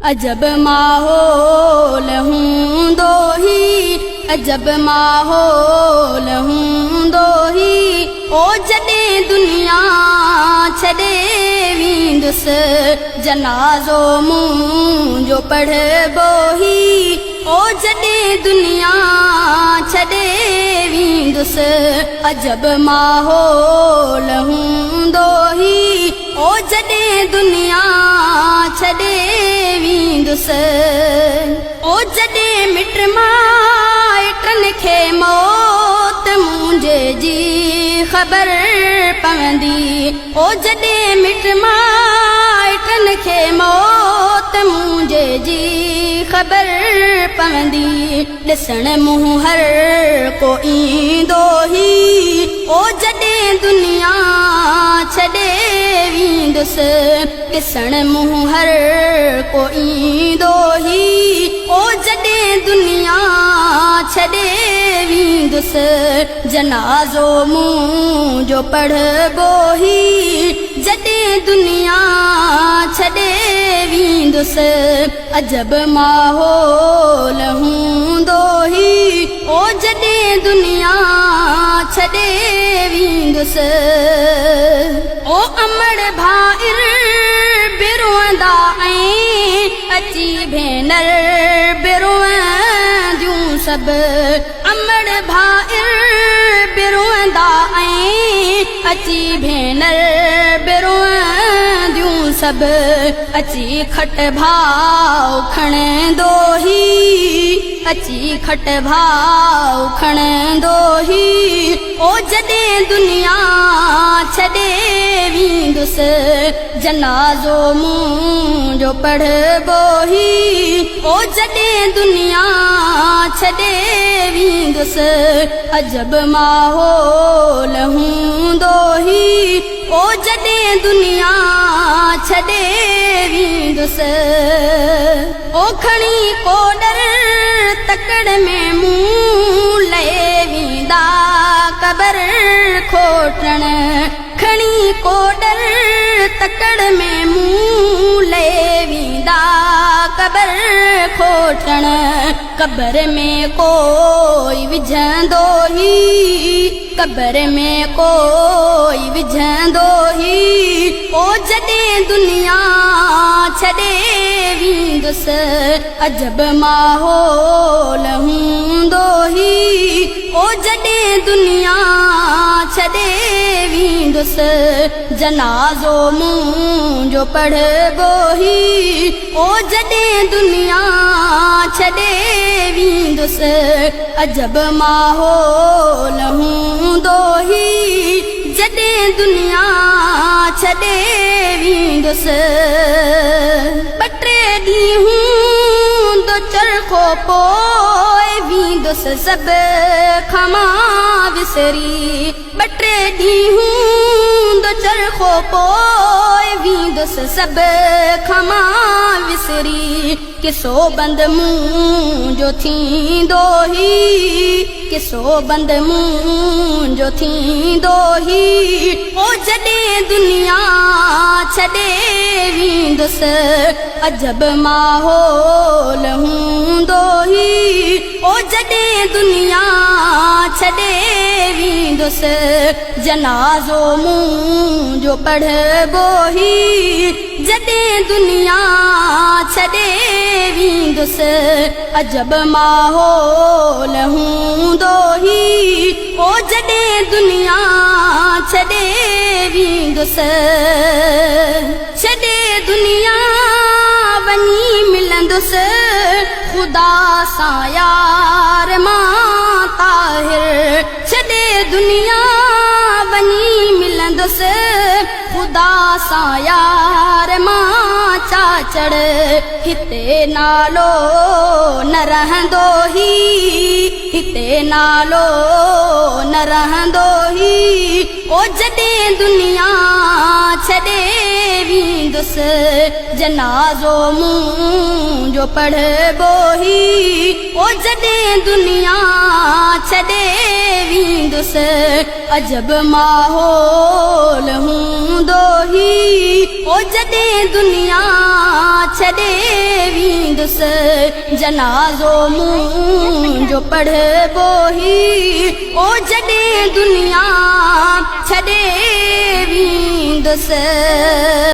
अजब माहौल हूंदो ही, अजब माहौल हूंदो ही, ओ जॾहिं दुनिया छॾे वेंदुसि जनाज़ो मुंहिंजो पढ़बो ही, ओ जॾहिं दुनिया छॾे वेंदुसि अजब माहौल हूंदो ही, ओ जॾहिं दुनिया छॾे वेंदुसि, ओ जॾहिं मिट माइटनि खे मौत मुंहिंजे जी ख़बर पवंदी, ओ जॾहिं मिट माइटनि खे मौत मुंहिंजे जी ख़बर पवंदी, ॾिसण मुंहुं हर को ईंदो ही, ओ जॾहिं दुनिया छॾे वेंदुसि, ॾिसण मुंहुं हर को ईंदो ही, ओ जॾहिं दुनिया छॾे वेंदुसि जनाज़ो मुंहिंजो पढ़बो ही, जॾहिं दुनिया छॾे वेंदुसि अजब माहौल हूंदो ही, ओ जॾहिं दुनिया छॾे वेंदुसि, ओ अमड़ भाइर बि रोअंदा ऐं अची भेनर बि रोअंदियूं सभु, अमड़ भाइर बि रोअंदा ऐं अची भेनर बि रोअंदियूं सभु, अची खट भाव खणंदो ही, अची खट भाव खणंदो ही, ओ जॾहिं दुनिया छॾे वेंदुसि जनाज़ो मुंहिंजो पढ़बो ही, ओ जॾहिं दुनिया छॾे वेंदुसि अजब माहौल हूंदो ही, ओ जॾहिं दुनिया छॾे वेंदुसि, ओ खणी कोडर तकड़ में मूं लहे वेंदा क़बर खोटण, खणी कोडर तकड़ में मूं लहे वेंदा क़बर खोटण, क़बर में कोई विझंदो ही, क़बर में कोई विझंदो ही, ओ जॾहिं दुनिया छॾे वेंदुसि अजब माहौल हूंदो ही, ओ जॾहिं दुनिया छॾे वेंदुसि जनाज़ो मुंहिंजो पढ़बो ही, ओ जॾहिं दुनिया छॾे वेंदुसि अजब माहौल हूंदो ही, जॾहिं दुनिया छॾे वेंदुसि, ॿ टे ॾींहं दो चरखो पोइ वेंदुसि सभु खां विसरी, ॿ टे ॾींहं दो चरखो पोइ वेंदुसि सभु खां विसरी, किसो बंदि मुंहिंजो थींदो ही, किसो बंदि मुंहिंजो थींदो ही, ओ जॾहिं दुनिया छॾे वेंदुसि अजब माहौल हूंदो ही, ओ जॾहिं दुनिया छॾे वेंदुसि जनाज़ो मुंहिंजो पढ़बो ही, जॾहिं दुनिया छॾे वेंदुसि अजब माहौल हूंदो ही, ओ जॾहिं दुनिया छॾे वेंदुसि, छॾे दुनिया वञी मिलंदुसि ख़ुदा सां यार मां ताहिर, छॾे दुनिया वञी मिलंदुसि ख़ुदा सां यार मां चाचड़, हिते नालो न रहंदो ही, हिते नालो न रहंदो ही, ओ जॾहिं दुनिया छॾे वेंदुसि जनाज़ो मुंहिंजो जो पढ़बो ही ओ जॾहिं दुनिया छॾे वेंदुसि अजब माहौल हूंदो ही ओ जॾहिं दुनिया छॾे वेंदुसि जनाज़ो मुंहिंजो पढ़बो ही ओ जॾहिं दुनिया छॾे वेंदुसि